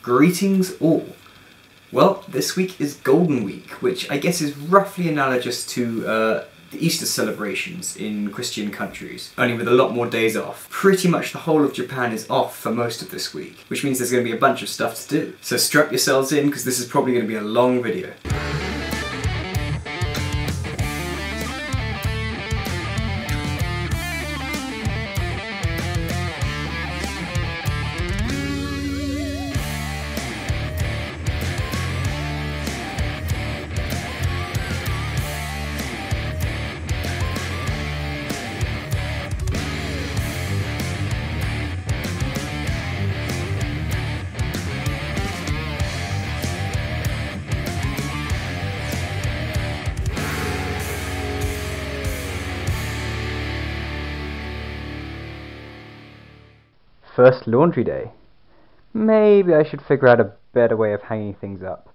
Greetings all. Well, this week is Golden Week, which I guess is roughly analogous to the Easter celebrations in Christian countries, only with a lot more days off. Pretty much the whole of Japan is off for most of this week, which means there's going to be a bunch of stuff to do. So strap yourselves in, because this is probably going to be a long video. First laundry day. Maybe I should figure out a better way of hanging things up.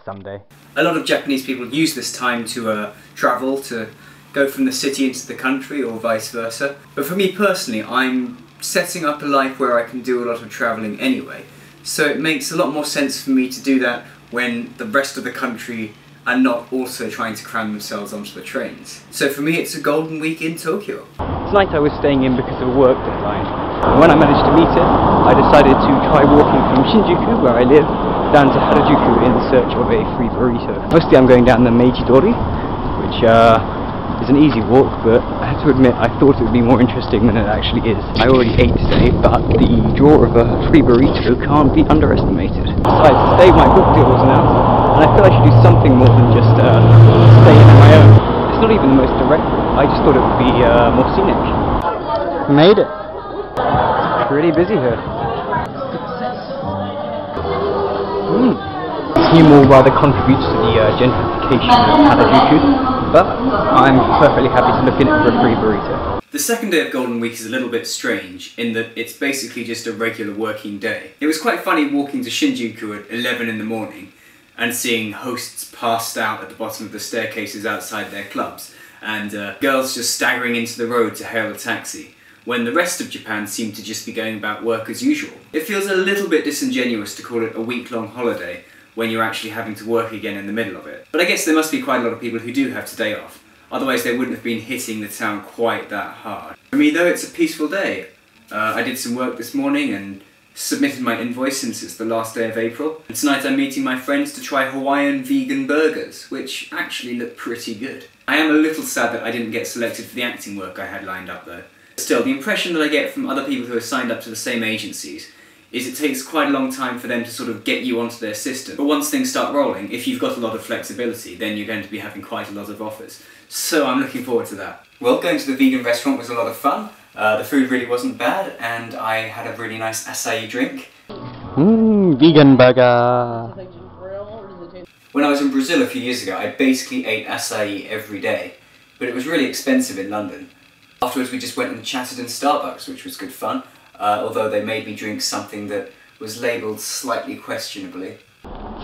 Someday. A lot of Japanese people use this time to travel, to go from the city into the country or vice versa. But for me personally, I'm setting up a life where I can do a lot of travelling anyway. So it makes a lot more sense for me to do that when the rest of the country are not also trying to cram themselves onto the trains. So for me it's a golden week in Tokyo. Tonight I was staying in because of a work deadline. And when I managed to meet it, I decided to try walking from Shinjuku, where I live, down to Harajuku in search of a free burrito. Mostly I'm going down the Meiji-dori, which is an easy walk, but I have to admit I thought it would be more interesting than it actually is. I already ate today, but the draw of a free burrito can't be underestimated. Besides, today my book deal was announced, and I feel I should do something more than just stay in on my own. It's not even the most direct route, I just thought it would be more scenic. Made it. Pretty busy here. This new mall rather contributes to the gentrification of Harajuku, but I'm perfectly happy to look in it for a free burrito. The second day of Golden Week is a little bit strange in that it's basically just a regular working day. It was quite funny walking to Shinjuku at 11 in the morning and seeing hosts passed out at the bottom of the staircases outside their clubs, and girls just staggering into the road to hail a taxi, when the rest of Japan seemed to just be going about work as usual. It feels a little bit disingenuous to call it a week-long holiday when you're actually having to work again in the middle of it. But I guess there must be quite a lot of people who do have today off, otherwise they wouldn't have been hitting the town quite that hard. For me though, it's a peaceful day. I did some work this morning and submitted my invoice since it's the last day of April. And tonight I'm meeting my friends to try Hawaiian vegan burgers, which actually look pretty good. I am a little sad that I didn't get selected for the acting work I had lined up though. Still, the impression that I get from other people who are signed up to the same agencies is it takes quite a long time for them to sort of get you onto their system. But once things start rolling, if you've got a lot of flexibility, then you're going to be having quite a lot of offers. So I'm looking forward to that. Well, going to the vegan restaurant was a lot of fun. The food really wasn't bad, and I had a really nice acai drink. Vegan burger! When I was in Brazil a few years ago, I basically ate acai every day, but it was really expensive in London. Afterwards we just went and chatted in Starbucks, which was good fun, although they made me drink something that was labelled slightly questionably.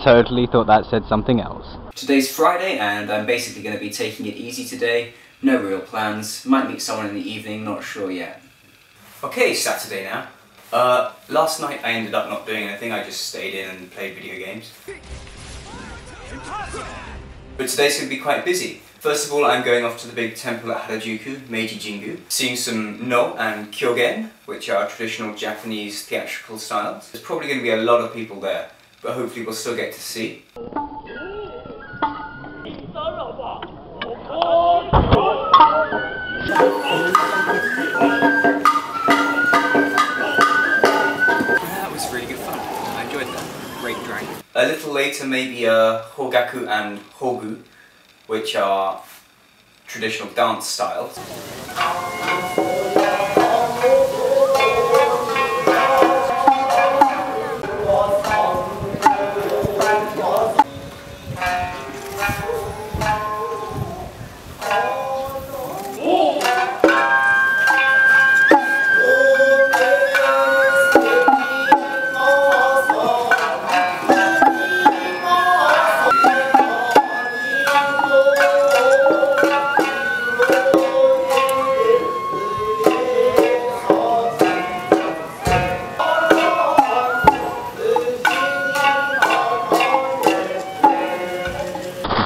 Totally thought that said something else. Today's Friday and I'm basically going to be taking it easy today. No real plans. Might meet someone in the evening, not sure yet. Okay, Saturday now. Last night I ended up not doing anything, I just stayed in and played video games. But today's going to be quite busy. First of all, I'm going off to the big temple at Harajuku, Meiji-jingu, seeing some no and kyogen, which are traditional Japanese theatrical styles. There's probably going to be a lot of people there, but hopefully we'll still get to see. That was really good fun. I enjoyed that. Great drink. A little later, maybe Hogaku and Hogu, which are traditional dance styles.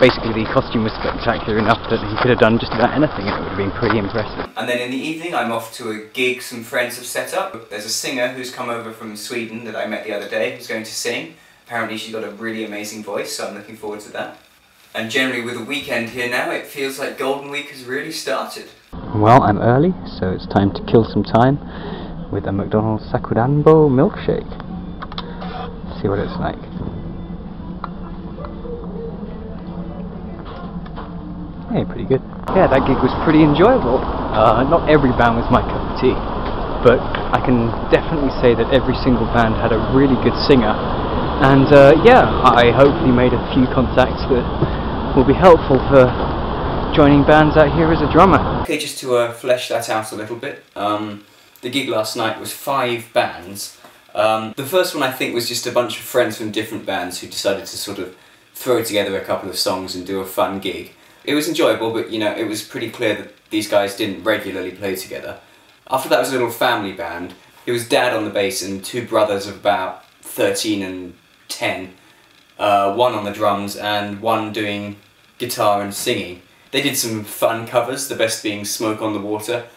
basically the costume was spectacular enough that he could have done just about anything and it would have been pretty impressive. And then in the evening I'm off to a gig some friends have set up. There's a singer who's come over from Sweden that I met the other day who's going to sing. Apparently she's got a really amazing voice, so I'm looking forward to that. And generally with a weekend here now, it feels like Golden Week has really started. Well, I'm early, so it's time to kill some time with a McDonald's Sakuranbo milkshake. See what it's like. Hey, pretty good. Yeah, that gig was pretty enjoyable. Not every band was my cup of tea, but I can definitely say that every single band had a really good singer. And yeah, I hopefully made a few contacts that will be helpful for joining bands out here as a drummer. Okay, just to flesh that out a little bit, the gig last night was 5 bands. The first one I think was just a bunch of friends from different bands who decided to sort of throw together a couple of songs and do a fun gig. It was enjoyable, but you know, it was pretty clear that these guys didn't regularly play together. After that was a little family band. It was Dad on the bass and 2 brothers of about 13 and 10. One on the drums and one doing guitar and singing. They did some fun covers, the best being Smoke on the Water.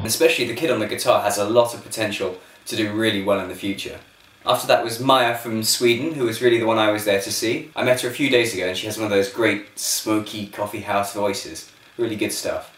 Especially the kid on the guitar has a lot of potential to do really well in the future. After that was Maya from Sweden, who was really the one I was there to see. I met her a few days ago and she has one of those great smoky coffee house voices. Really good stuff.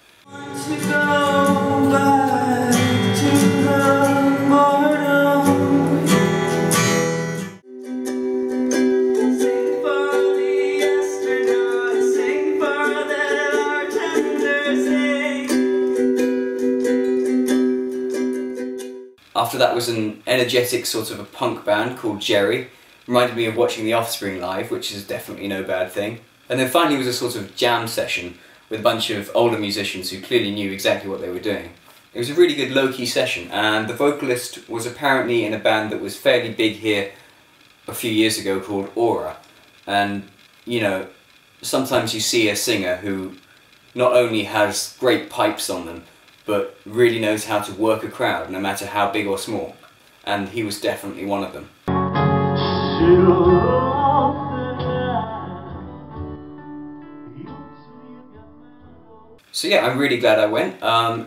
After that was an energetic sort of a punk band called Jerry. Reminded me of watching The Offspring live, which is definitely no bad thing. And then finally was a sort of jam session with a bunch of older musicians who clearly knew exactly what they were doing. It was a really good low-key session, and the vocalist was apparently in a band that was fairly big here a few years ago called Aura. And, you know, sometimes you see a singer who not only has great pipes on them, but really knows how to work a crowd, no matter how big or small. And he was definitely one of them. So yeah, I'm really glad I went.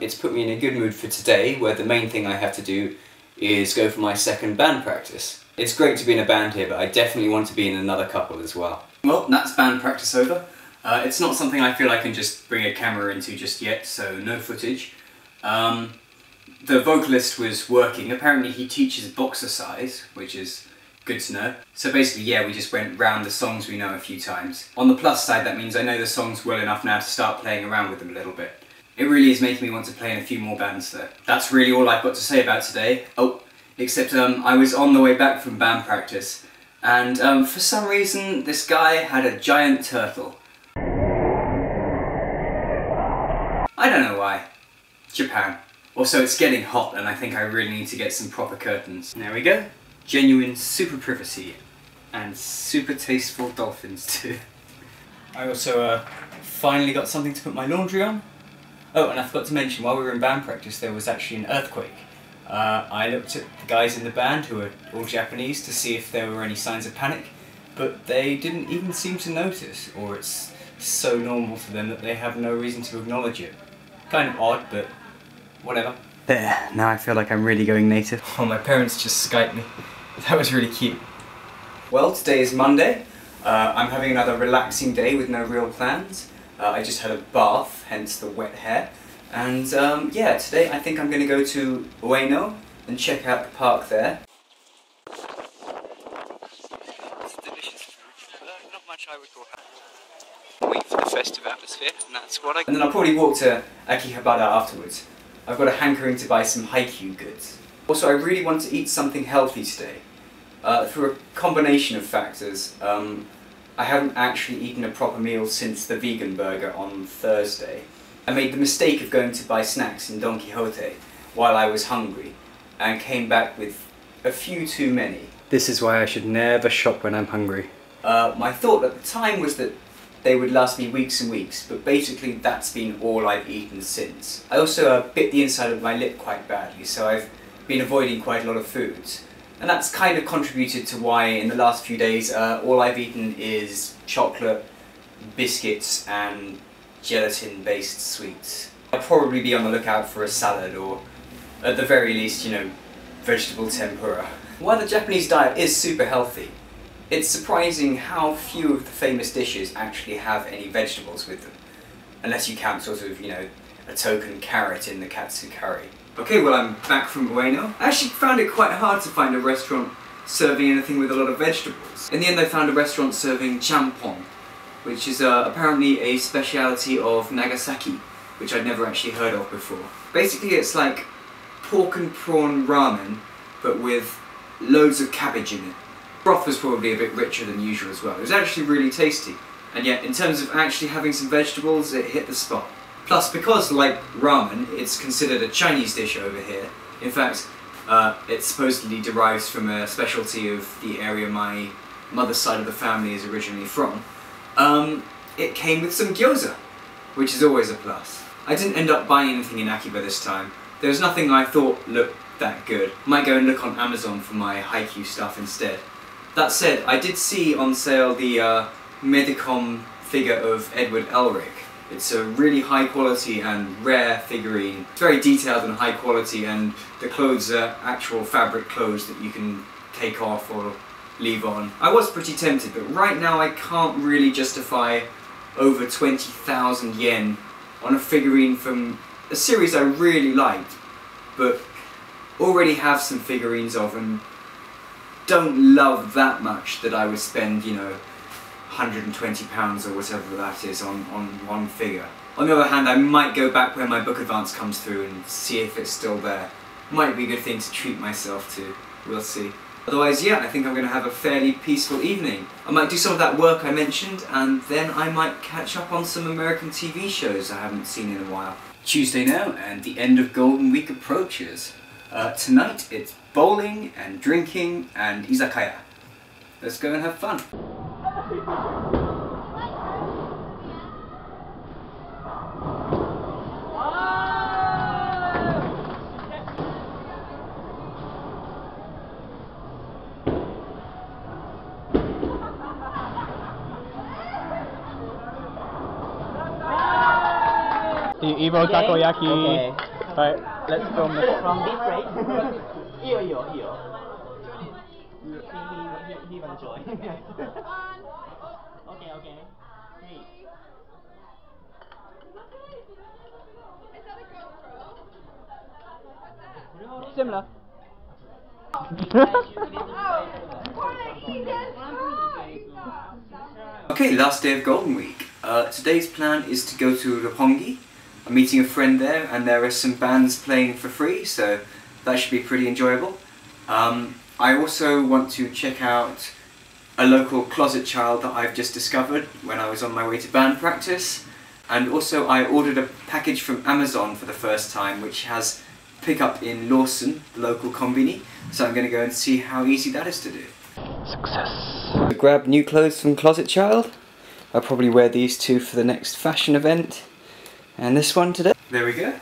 It's put me in a good mood for today, where the main thing I have to do is go for my second band practice. It's great to be in a band here, but I definitely want to be in another couple as well. Well, that's band practice over. It's not something I feel I can just bring a camera into just yet, so no footage. The vocalist was working. Apparently he teaches boxercise, which is good to know. So basically, yeah, we just went round the songs we know a few times. On the plus side, that means I know the songs well enough now to start playing around with them a little bit. It really is making me want to play in a few more bands though. That's really all I've got to say about today. Oh, except I was on the way back from band practice, and for some reason this guy had a giant turtle. I don't know why. Japan. Also, it's getting hot and I think I really need to get some proper curtains. There we go. Genuine super privacy and super tasteful dolphins too. I also finally got something to put my laundry on. Oh, and I forgot to mention, while we were in band practice there was actually an earthquake. I looked at the guys in the band, who are all Japanese, to see if there were any signs of panic, but they didn't even seem to notice, or it's so normal to them that they have no reason to acknowledge it. Kind of odd, but whatever. There, now I feel like I'm really going native. Oh, my parents just Skyped me. That was really cute. Well, today is Monday. I'm having another relaxing day with no real plans. I just had a bath, hence the wet hair. And yeah, today I think I'm going to go to Ueno and check out the park there. It's delicious food. Not much I would call it. Wait for the festive atmosphere, and that's what And then I'll probably walk to Akihabara afterwards. I've got a hankering to buy some Haikyuu goods. Also, I really want to eat something healthy today. Through a combination of factors, I haven't actually eaten a proper meal since the vegan burger on Thursday. I made the mistake of going to buy snacks in Don Quixote while I was hungry, and came back with a few too many. This is why I should never shop when I'm hungry. My thought at the time was that they would last me weeks and weeks, but basically that's been all I've eaten since. I also bit the inside of my lip quite badly, so I've been avoiding quite a lot of foods. And that's kind of contributed to why in the last few days all I've eaten is chocolate, biscuits and gelatin-based sweets. I'll probably be on the lookout for a salad or, at the very least, you know, vegetable tempura. While the Japanese diet is super healthy, it's surprising how few of the famous dishes actually have any vegetables with them. Unless you count sort of, you know, a token carrot in the katsu curry. Okay, well I'm back from away now. I actually found it quite hard to find a restaurant serving anything with a lot of vegetables. In the end I found a restaurant serving champon, which is apparently a speciality of Nagasaki, which I'd never actually heard of before. Basically it's like pork and prawn ramen, but with loads of cabbage in it. Broth was probably a bit richer than usual as well. It was actually really tasty, and yet in terms of actually having some vegetables, it hit the spot. Plus, because like ramen, it's considered a Chinese dish over here. In fact, it supposedly derives from a specialty of the area my mother's side of the family is originally from. It came with some gyoza, which is always a plus. I didn't end up buying anything in Akiba this time. There was nothing I thought looked that good. Might go and look on Amazon for my Haikyuu stuff instead. That said, I did see on sale the Medicom figure of Edward Elric. It's a really high quality and rare figurine. It's very detailed and high quality, and the clothes are actual fabric clothes that you can take off or leave on. I was pretty tempted, but right now I can't really justify over 20,000 yen on a figurine from a series I really liked, but already have some figurines of and don't love that much that I would spend, you know, £120 or whatever that is on one figure. On the other hand, I might go back when my book advance comes through and see if it's still there. Might be a good thing to treat myself to, we'll see. Otherwise, yeah, I think I'm going to have a fairly peaceful evening. I might do some of that work I mentioned, and then I might catch up on some American TV shows I haven't seen in a while. Tuesday now, and the end of Golden Week approaches. Tonight it's bowling and drinking and izakaya. Let's go and have fun. Evo takoyaki. Okay. Alright, let's film this. From this right? Here. He will join. Okay. 3. Similar. Okay, last day of Golden Week. Today's plan is to go to Roppongi. I'm meeting a friend there, and there are some bands playing for free, so that should be pretty enjoyable. I also want to check out a local closet child that I've just discovered when I was on my way to band practice. And also I ordered a package from Amazon for the first time, which has pickup in Lawson, the local combini. So I'm going to go and see how easy that is to do. Success. I grabbed new clothes from Closet Child. I'll probably wear these two for the next fashion event. And this one today. There we go.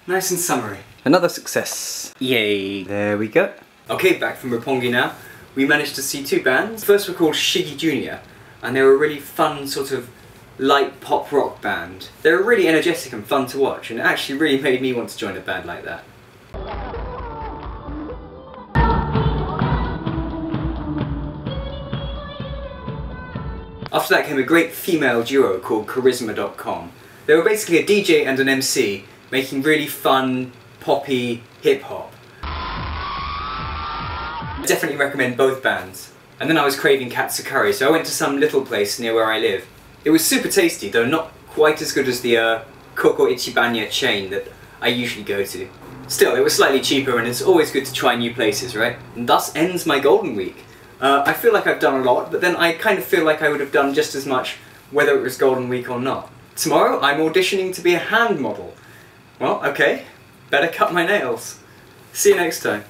Nice and summery. Another success. Yay. There we go. Okay, back from Roppongi now. We managed to see two bands. The first were called Shiggy Jr. and they were a really fun sort of light pop rock band. They were really energetic and fun to watch, and it actually really made me want to join a band like that. After that came a great female duo called Charisma.com. They were basically a DJ and an MC, making really fun, poppy hip-hop. I definitely recommend both bands. And then I was craving katsu curry, so I went to some little place near where I live. It was super tasty, though not quite as good as the Koko Ichibanya chain that I usually go to. Still, it was slightly cheaper, and it's always good to try new places, right? And thus ends my Golden Week. I feel like I've done a lot, but then I kind of feel like I would have done just as much whether it was Golden Week or not. Tomorrow, I'm auditioning to be a hand model. Well, okay, better cut my nails. See you next time.